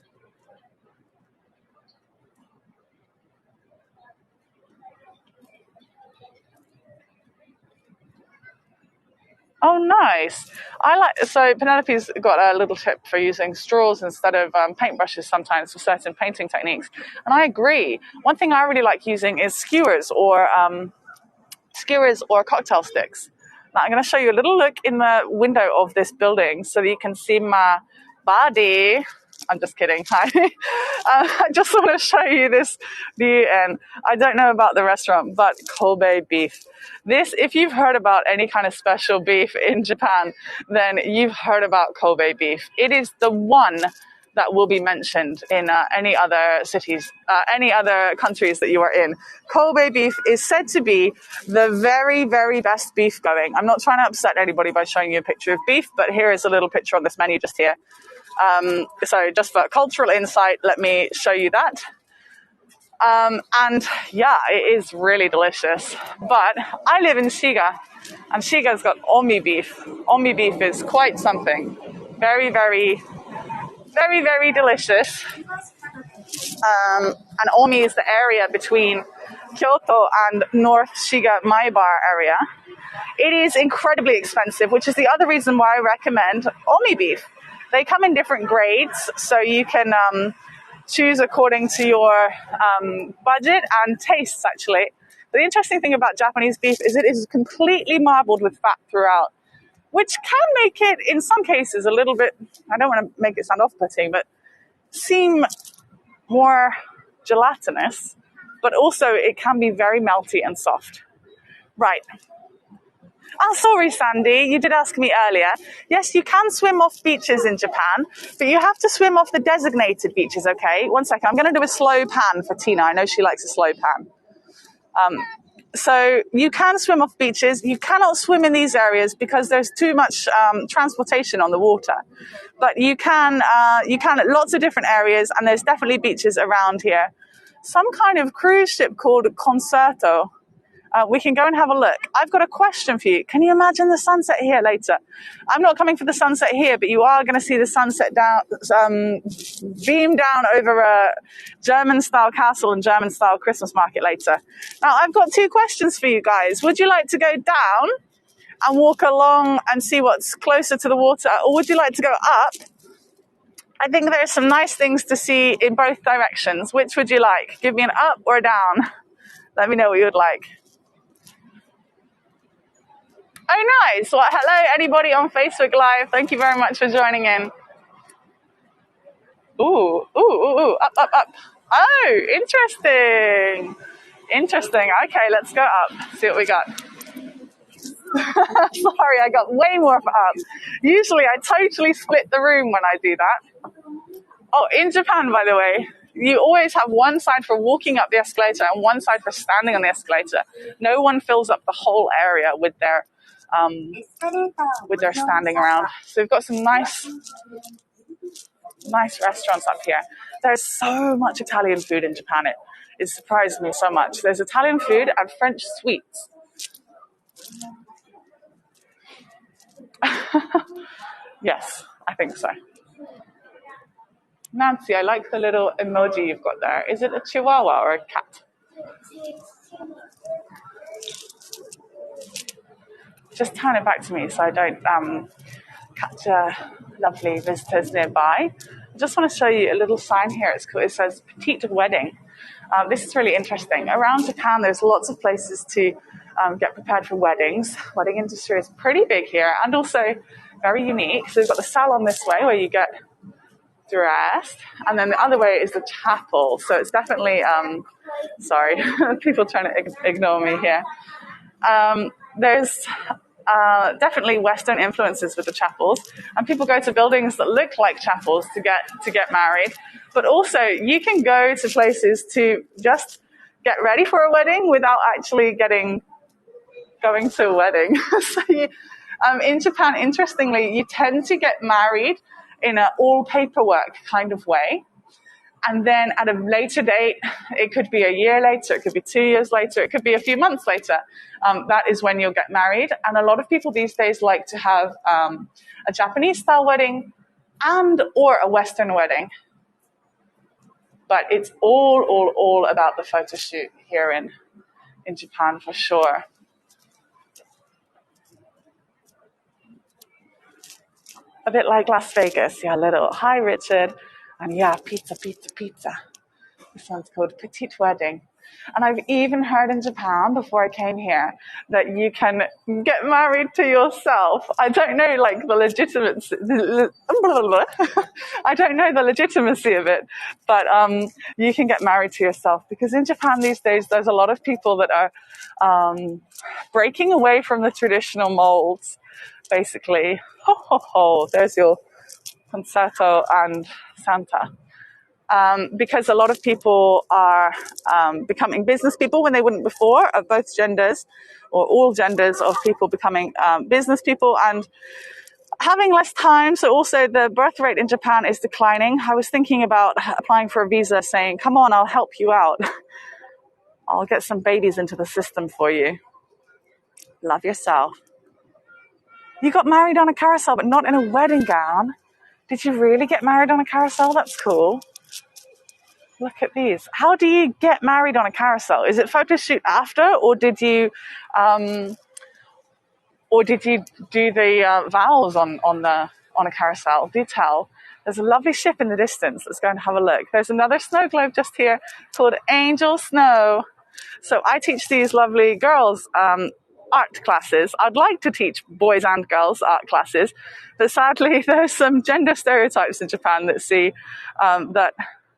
Speaker 1: Oh, nice. So Penelope's got a little tip for using straws instead of paintbrushes sometimes for certain painting techniques. And I agree. One thing I really like using is skewers or cocktail sticks. Now I'm going to show you a little look in the window of this building so that you can see my body. I'm just kidding. Hi. I just want to show you this view, and I don't know about the restaurant, but Kobe beef. This, if you've heard about any kind of special beef in Japan, then you've heard about Kobe beef. It is the one that will be mentioned in any other cities, any other countries that you are in. Kobe beef is said to be the very, very best beef going. I'm not trying to upset anybody by showing you a picture of beef, but here is a little picture on this menu just here. So just for cultural insight, let me show you that. And yeah, it is really delicious. But I live in Shiga, and Shiga's got omi beef. Omi beef is quite something. Very, very, very, very delicious. And Omi is the area between Kyoto and North Shiga Maebar area. It is incredibly expensive, which is the other reason why I recommend Omi beef. They come in different grades, so you can choose according to your budget and tastes, actually. The interesting thing about Japanese beef is it is completely marbled with fat throughout, which can make it, in some cases, a little bit, I don't want to make it sound off-putting, but seem more gelatinous, but also it can be very melty and soft. Right. Oh, sorry, Sandy. You did ask me earlier. Yes, you can swim off beaches in Japan, but you have to swim off the designated beaches, okay? One second. I'm going to do a slow pan for Tina. I know she likes a slow pan. So you can swim off beaches. You cannot swim in these areas because there's too much transportation on the water. But you can at lots of different areas, and there's definitely beaches around here. Some kind of cruise ship called Concerto. We can go and have a look. I've got a question for you. Can you imagine the sunset here later? I'm not coming for the sunset here, but you are going to see the sunset beam down over a German-style castle and German-style Christmas market later. Now, I've got two questions for you guys. Would you like to go down and walk along and see what's closer to the water, or would you like to go up? I think there are some nice things to see in both directions. Which would you like? Give me an up or a down. Let me know what you would like. Oh, nice. Well, hello, anybody on Facebook Live. Thank you very much for joining in. Ooh, up, up, up. Oh, interesting. Interesting. Okay, let's go up. See what we got. Sorry, I got way more for up. Usually I totally split the room when I do that. Oh, in Japan, by the way, you always have one side for walking up the escalator and one side for standing on the escalator. No one fills up the whole area with their standing around. So we've got some nice restaurants up here. There's so much Italian food in Japan. It surprised me so much. There's Italian food and French sweets. Yes, I think so. Nancy, I like the little emoji you've got there. Is it a chihuahua or a cat? Just turn it back to me so I don't catch lovely visitors nearby. I just want to show you a little sign here. It's cool. It says petite wedding. This is really interesting. Around Japan, there's lots of places to get prepared for weddings. Wedding industry is pretty big here and also very unique. So we've got the salon this way where you get dressed, and then the other way is the chapel. So it's definitely, sorry, people trying to ignore me here. There's definitely Western influences with the chapels, and people go to buildings that look like chapels to get married. But also, you can go to places to just get ready for a wedding without actually going to a wedding. So in Japan, interestingly, you tend to get married in an all paperwork kind of way. And then at a later date, it could be a year later, it could be 2 years later, it could be a few months later. That is when you'll get married. And a lot of people these days like to have a Japanese-style wedding and or a Western wedding. But it's all about the photo shoot here in Japan for sure. A bit like Las Vegas. Yeah, a little. Hi, Richard. And yeah, pizza, pizza, pizza. This one's called Petite Wedding. And I've even heard in Japan before I came here that you can get married to yourself. I don't know, like the legitimacy. I don't know the legitimacy of it, but you can get married to yourself because in Japan these days there's a lot of people that are breaking away from the traditional molds. Basically, ho ho ho. There's your concerto and Santa. Because a lot of people are becoming business people when they wouldn't before, of both genders or all genders of people becoming business people and having less time. So also the birth rate in Japan is declining. I was thinking about applying for a visa saying, come on, I'll help you out. I'll get some babies into the system for you. Love yourself. You got married on a carousel, but not in a wedding gown. Did you really get married on a carousel? That's cool. Look at these. How do you get married on a carousel? Is it photo shoot after, or did you do the vows on a carousel? Do tell. There's a lovely ship in the distance. Let's go and have a look. There's another snow globe just here called Angel Snow. So I teach these lovely girls art classes. I'd like to teach boys and girls art classes, but sadly there's some gender stereotypes in Japan that see that.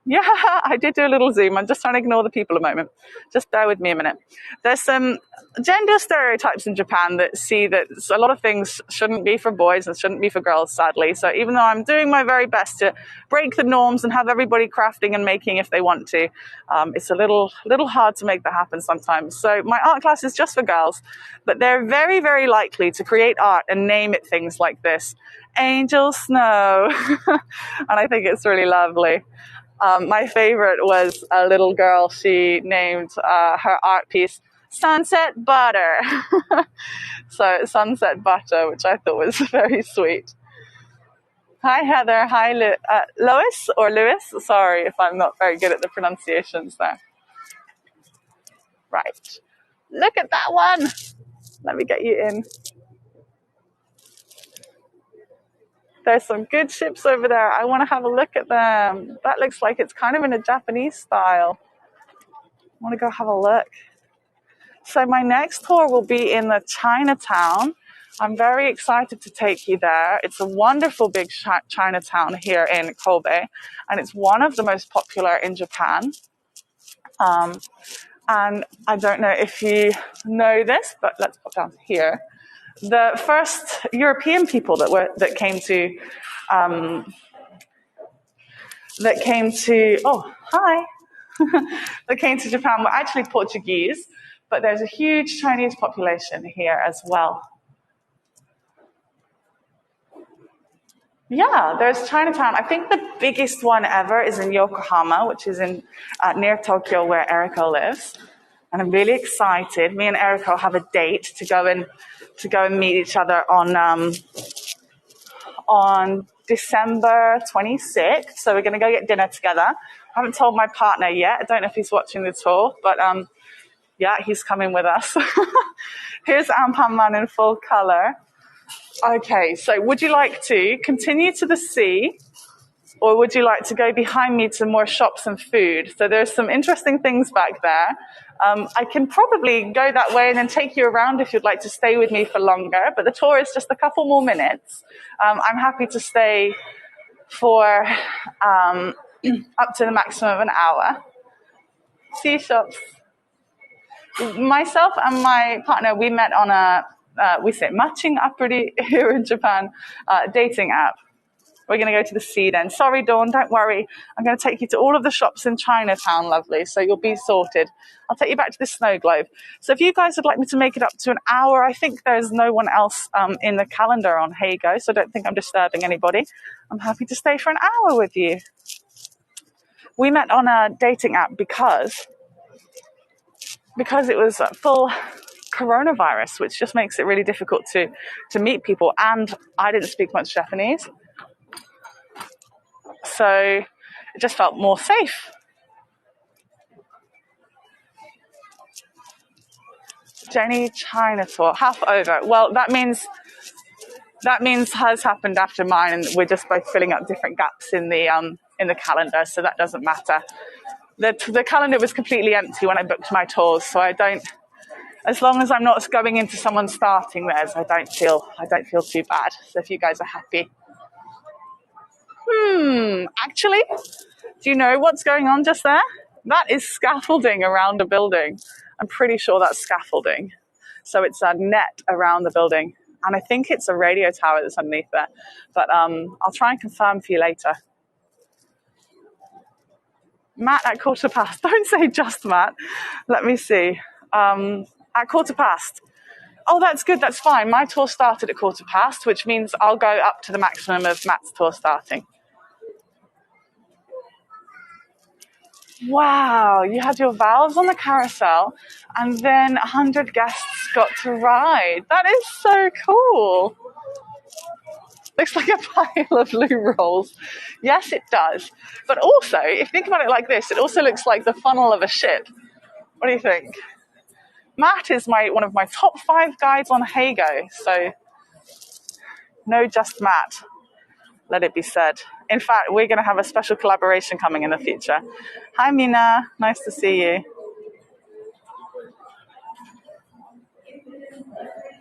Speaker 1: Yeah, I did do a little zoom. I'm just trying to ignore the people a moment. Just bear with me a minute. There's some gender stereotypes in Japan that see that a lot of things shouldn't be for boys and shouldn't be for girls, sadly. So even though I'm doing my very best to break the norms and have everybody crafting and making if they want to, it's a little hard to make that happen sometimes. So my art class is just for girls, but they're very, very likely to create art and name it things like this. Angel Snow. And I think it's really lovely. My favorite was a little girl. She named her art piece Sunset Butter. So Sunset Butter, which I thought was very sweet. Hi, Heather. Hi, Lois or Lewis. Sorry if I'm not very good at the pronunciations there. Right. Look at that one. Let me get you in. There's some good ships over there. I want to have a look at them. That looks like it's kind of in a Japanese style. I want to go have a look. So my next tour will be in the Chinatown. I'm very excited to take you there. It's a wonderful big Chinatown here in Kobe, and it's one of the most popular in Japan. And I don't know if you know this, but let's put down here. The first European people that came to that came to Japan were actually Portuguese, but there's a huge Chinese population here as well. Yeah, there's Chinatown. I think the biggest one ever is in Yokohama, which is in near Tokyo, where Eriko lives. And I'm really excited. Me and Eriko have a date to go and meet each other on December 26th. So we're going to go get dinner together. I haven't told my partner yet. I don't know if he's watching the tour, but yeah, he's coming with us. Here's Anpanman in full color. Okay, so would you like to continue to the sea, or would you like to go behind me to more shops and food? So there's some interesting things back there. I can probably go that way and then take you around if you'd like to stay with me for longer, but the tour is just a couple more minutes. I'm happy to stay for up to the maximum of an hour. Sea shops. Myself and my partner, we met on we say matching appuri here in Japan, dating app. We're going to go to the sea then. Sorry, Dawn, don't worry. I'm going to take you to all of the shops in Chinatown, lovely, so you'll be sorted. I'll take you back to the snow globe. So if you guys would like me to make it up to an hour, I think there's no one else in the calendar on Heygo, so I don't think I'm disturbing anybody. I'm happy to stay for an hour with you. We met on a dating app because it was full coronavirus, which just makes it really difficult to meet people, and I didn't speak much Japanese. So it just felt more safe. Jenny China tour, half over. Well, that means That means hers happened after mine, and we're just both filling up different gaps in the calendar, so that doesn't matter. The calendar was completely empty when I booked my tours, so I don't. As long as I'm not going into someone starting theirs, I don't feel too bad. So if you guys are happy, actually, do you know what's going on just there? That is scaffolding around a building. I'm pretty sure that's scaffolding. So it's a net around the building. And I think it's a radio tower that's underneath there. But I'll try and confirm for you later. Matt at 1:15. Don't say just Matt. Let me see. At 1:15. Oh, that's good. That's fine. My tour started at 1:15, which means I'll go up to the maximum of Matt's tour starting. Wow, you had your valves on the carousel and then 100 guests got to ride. That is so cool. Looks like a pile of loo rolls. Yes, it does. But also, if you think about it like this, it also looks like the funnel of a ship. What do you think? Matt is one of my top 5 guides on Heygo, so no just Matt, let it be said. In fact, we're going to have a special collaboration coming in the future. Hi, Mina. Nice to see you.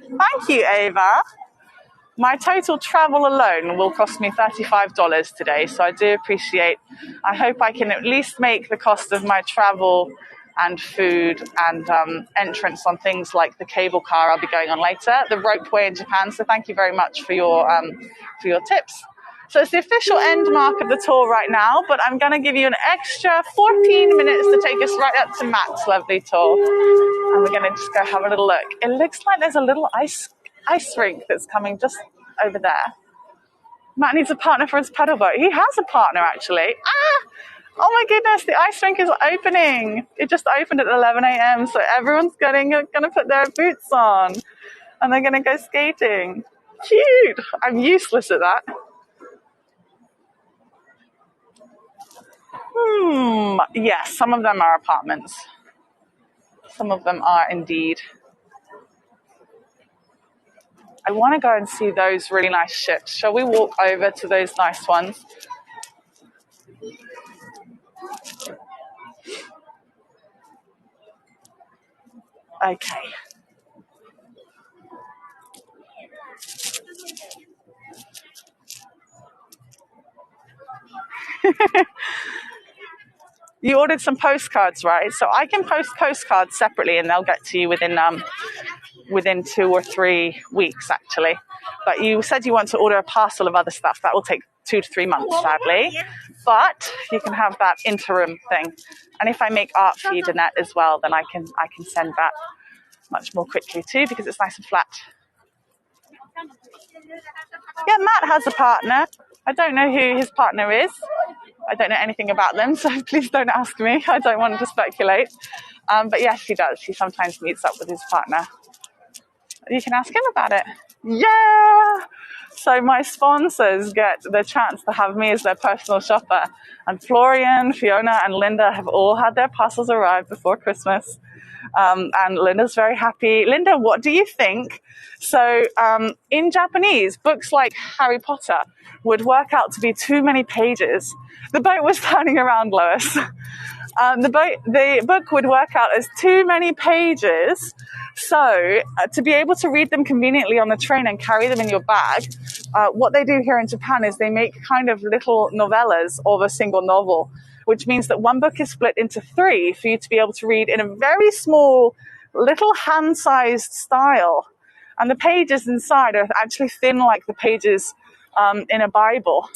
Speaker 1: Thank you, Ava. My total travel alone will cost me $35 today, so I do appreciate. I hope I can at least make the cost of my travel and food and entrance on things like the cable car I'll be going on later, the ropeway in Japan. So thank you very much for your tips. So it's the official end mark of the tour right now, but I'm going to give you an extra 14 minutes to take us right up to Matt's lovely tour. And we're going to just go have a little look. It looks like there's a little ice rink that's coming just over there. Matt needs a partner for his pedal boat. He has a partner, actually. Oh my goodness, the ice rink is opening. It just opened at 11 a.m., so everyone's going to put their boots on and they're going to go skating. Cute. I'm useless at that. Yes, some of them are apartments. Some of them are indeed. I want to go and see those really nice ships. Shall we walk over to those nice ones? Okay. You ordered some postcards, right? So I can post postcards separately and they'll get to you within 2 or 3 weeks, actually. But you said you want to order a parcel of other stuff. That will take 2 to 3 months, sadly. But you can have that interim thing. And if I make art for you, Danette, as well, then I can send that much more quickly too, because it's nice and flat. Yeah, Matt has a partner. I don't know who his partner is. I don't know anything about them, so please don't ask me. I don't want to speculate. But yes, he does. He sometimes meets up with his partner. You can ask him about it. Yeah! So my sponsors get the chance to have me as their personal shopper. And Florian, Fiona, and Linda have all had their parcels arrive before Christmas. And Linda's very happy. Linda, what do you think? So in Japanese, books like Harry Potter would work out to be too many pages. The boat was turning around, Lois. The book would work out as too many pages. So to be able to read them conveniently on the train and carry them in your bag, what they do here in Japan is they make kind of little novellas of a single novel, which means that one book is split into 3 for you to be able to read in a very small, little hand-sized style. And the pages inside are actually thin like the pages in a Bible.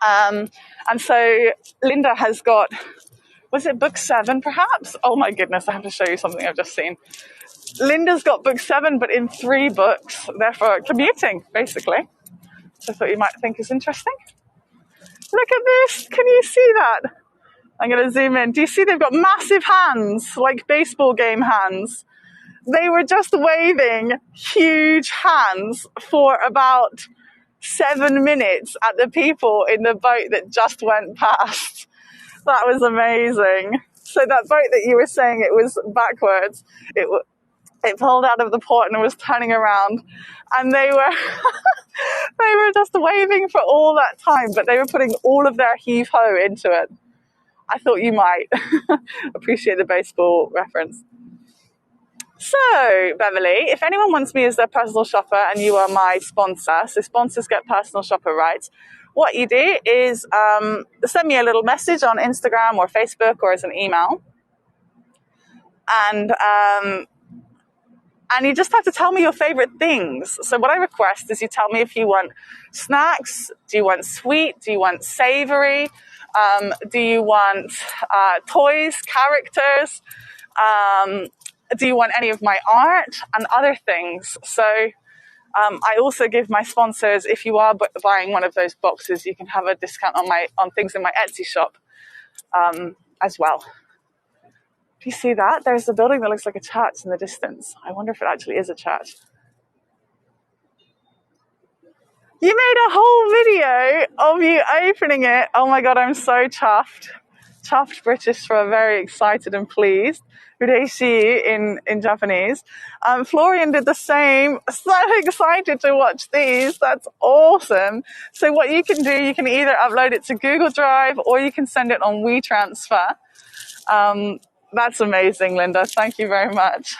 Speaker 1: And so Linda has got, was it book 7 perhaps? Oh my goodness, I have to show you something I've just seen. Linda's got book 7, but in 3 books, therefore commuting, basically. So I thought you might think is interesting. Look at this. Can you see that? I'm going to zoom in. Do you see they've got massive hands, like baseball game hands? They were just waving huge hands for about 7 minutes at the people in the boat that just went past. That was amazing. So that boat that you were saying it was backwards, It pulled out of the pot and was turning around, and they were they were just waving for all that time, but they were putting all of their heave-ho into it. I thought you might appreciate the baseball reference. So, Beverly, if anyone wants me as their personal shopper and you are my sponsor, so sponsors get personal shopper rights, what you do is send me a little message on Instagram or Facebook or as an email. And you just have to tell me your favorite things. So what I request is you tell me if you want snacks, do you want sweet, do you want savory, do you want toys, characters, do you want any of my art and other things. So I also give my sponsors, if you are buying one of those boxes, you can have a discount on things in my Etsy shop as well. Do you see that? There's a building that looks like a church in the distance. I wonder if it actually is a church. You made a whole video of you opening it. Oh my God, I'm so chuffed. Chuffed British for very excited and pleased. Ureshi in Japanese. Florian did the same. So excited to watch these. That's awesome. So what you can do, you can either upload it to Google Drive or you can send it on WeTransfer. That's amazing, Linda. Thank you very much.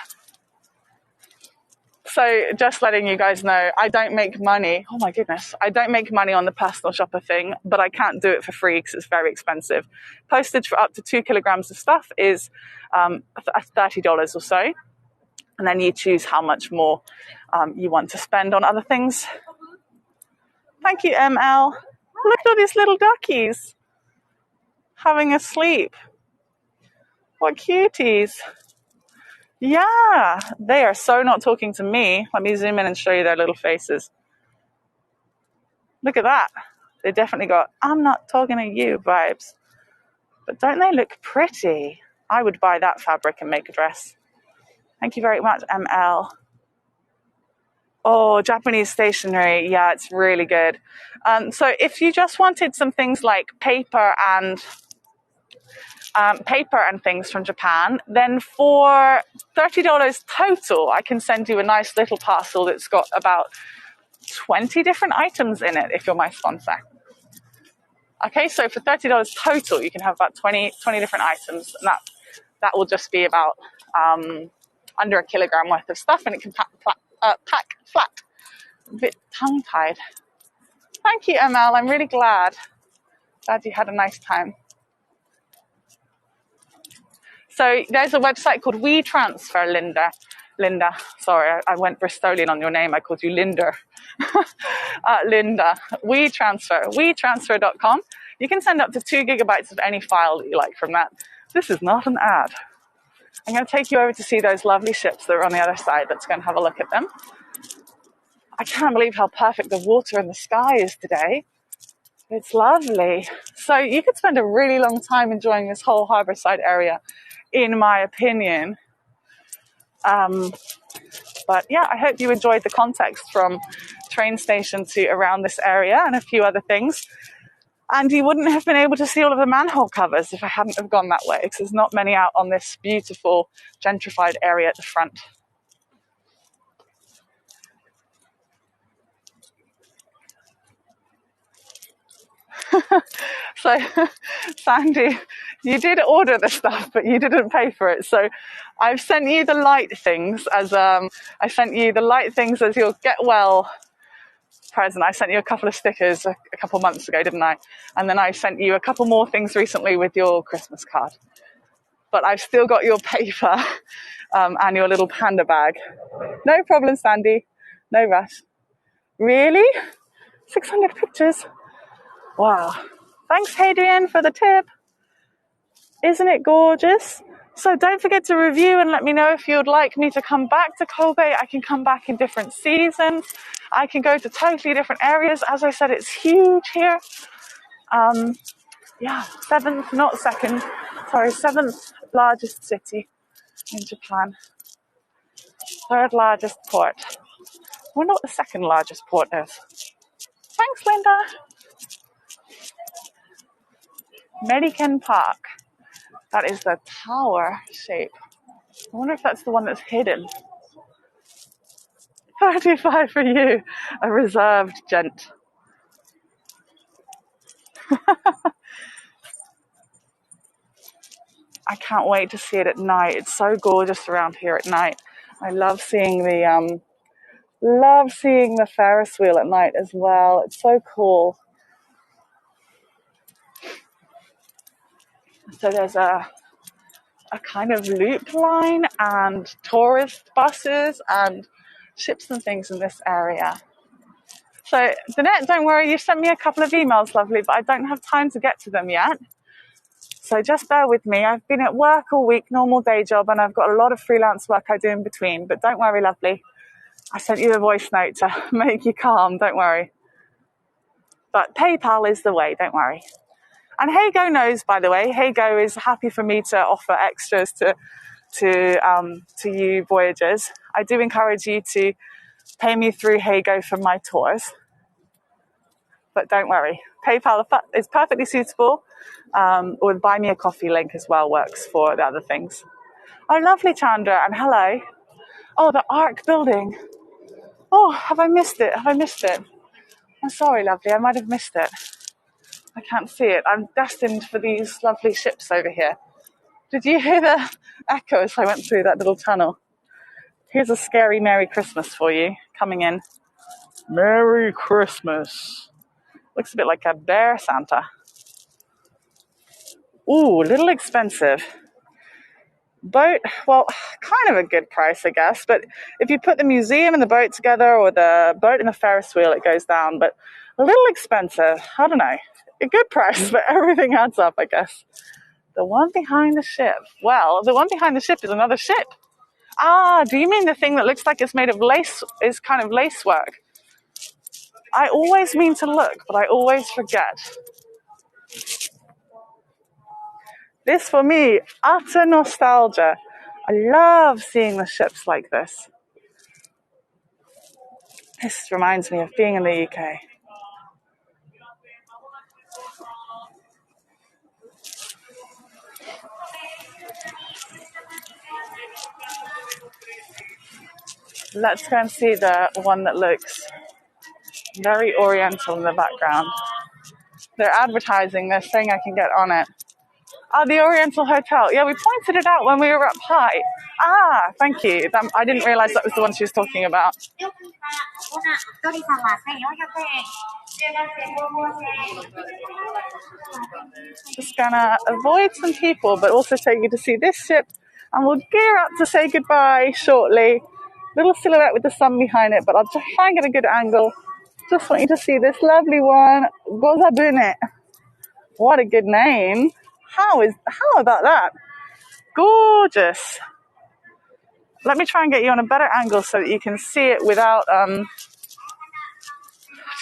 Speaker 1: So just letting you guys know, I don't make money. Oh my goodness. I don't make money on the personal shopper thing, but I can't do it for free because it's very expensive. Postage for up to 2 kilograms of stuff is $30 or so. And then you choose how much more you want to spend on other things. Thank you, ML. Look at all these little duckies having a sleep. What cuties. Yeah, they are so not talking to me. Let me zoom in and show you their little faces. Look at that. They definitely got, I'm not talking to you vibes. But don't they look pretty? I would buy that fabric and make a dress. Thank you very much, ML. Oh, Japanese stationery. Yeah, it's really good. So if you just wanted some things like paper and things from Japan, then for $30 total, I can send you a nice little parcel that's got about 20 different items in it if you're my sponsor. Okay, so for $30 total, you can have about 20 different items, and that will just be about under a kilogram worth of stuff, and it can pack flat. A bit tongue-tied. Thank you, ML. I'm really glad you had a nice time. So there's a website called WeTransfer, Linda. Sorry, I went Bristolian on your name. I called you Linda. Linda. WeTransfer. WeTransfer.com. You can send up to 2 gigabytes of any file that you like from that. This is not an ad. I'm going to take you over to see those lovely ships that are on the other side. Let's go and have a look at them. I can't believe how perfect the water and the sky is today. It's lovely. So you could spend a really long time enjoying this whole Harborside area, in my opinion. But yeah, I hope you enjoyed the context from train station to around this area and a few other things. And you wouldn't have been able to see all of the manhole covers if I hadn't have gone that way, because there's not many out on this beautiful gentrified area at the front. So, Sandy, you did order the stuff, but you didn't pay for it. So I've sent you the light things as your get well present. I sent you a couple of stickers a couple months ago, didn't I? And then I sent you a couple more things recently with your Christmas card. But I've still got your paper and your little panda bag. No problem, Sandy. No rush. Really? 600 pictures? Wow. Thanks, Hadrian, for the tip. Isn't it gorgeous? So don't forget to review and let me know if you'd like me to come back to Kobe. I can come back in different seasons. I can go to totally different areas. As I said, it's huge here. Seventh largest city in Japan. 3rd largest port. I wonder what the 2nd largest port is. Thanks, Linda. Medican Park. That is the tower shape. I wonder if that's the one that's hidden. 35 for you, a reserved gent. I can't wait to see it at night. It's so gorgeous around here at night. I love seeing the Ferris wheel at night as well. It's so cool. So there's a kind of loop line and tourist buses and ships and things in this area. So, Danette, don't worry, you sent me a couple of emails, lovely, but I don't have time to get to them yet. So just bear with me. I've been at work all week, normal day job, and I've got a lot of freelance work I do in between. But don't worry, lovely. I sent you a voice note to make you calm, don't worry. But PayPal is the way, don't worry. And Heygo knows, by the way. Heygo is happy for me to offer extras to you voyagers. I do encourage you to pay me through Heygo for my tours. But don't worry, PayPal is perfectly suitable, or the Buy Me a Coffee link as well works for the other things. Oh, lovely, Chandra, and hello. Oh, the Arc building. Oh, have I missed it? I'm sorry, lovely, I might have missed it. I can't see it. I'm destined for these lovely ships over here. Did you hear the echo as I went through that little tunnel? Here's a scary Merry Christmas for you, coming in. Merry Christmas. Looks a bit like a bear Santa. Ooh, a little expensive. Boat, well, kind of a good price, I guess. But if you put the museum and the boat together, or the boat and the Ferris wheel, it goes down. But a little expensive. I don't know. A good price, but everything adds up, I guess. The one behind the ship. Well, the one behind the ship is another ship. Ah, do you mean the thing that looks like it's made of lace, is kind of lace work? I always mean to look, but I always forget. This, for me, utter nostalgia. I love seeing the ships like this. This reminds me of being in the UK. Let's go and see the one that looks very oriental in the background. They're advertising, they're saying I can get on it. Ah, the Oriental Hotel. Yeah, we pointed it out when we were up high. Ah, thank you. I didn't realize that was the one she was talking about. Just gonna avoid some people, but also take you to see this ship, and we'll gear up to say goodbye shortly. Little silhouette with the sun behind it, but I'll just try and get a good angle. Just want you to see this lovely one. Gozabune. What a good name. How about that? Gorgeous. Let me try and get you on a better angle so that you can see it without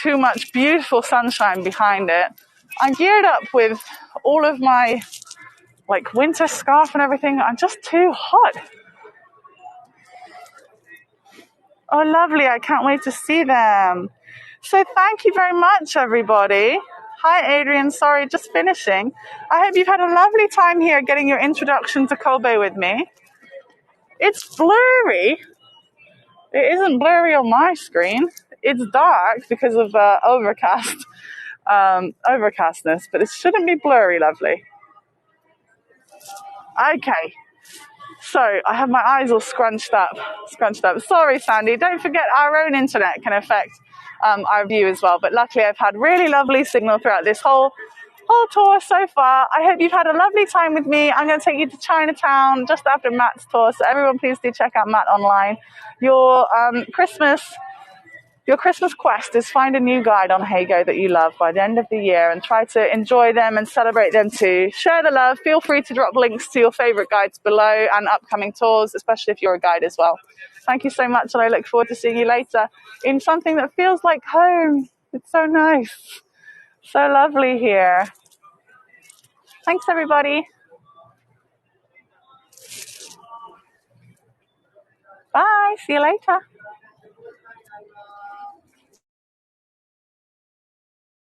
Speaker 1: too much beautiful sunshine behind it. I'm geared up with all of my winter scarf and everything. I'm just too hot. Oh, lovely. I can't wait to see them. So thank you very much, everybody. Hi, Adrian. Sorry, just finishing. I hope you've had a lovely time here getting your introduction to Kobe with me. It's blurry. It isn't blurry on my screen. It's dark because of overcastness, but it shouldn't be blurry, lovely. Okay. So I have my eyes all scrunched up. Sorry, Sandy. Don't forget our own internet can affect our view as well. But luckily I've had really lovely signal throughout this whole tour so far. I hope you've had a lovely time with me. I'm going to take you to Chinatown just after Matt's tour. So everyone please do check out Matt online. Your Christmas quest is find a new guide on Heygo that you love by the end of the year and try to enjoy them and celebrate them too. Share the love. Feel free to drop links to your favorite guides below and upcoming tours, especially if you're a guide as well. Thank you so much, and I look forward to seeing you later in something that feels like home. It's so nice. So lovely here. Thanks, everybody. Bye. See you later.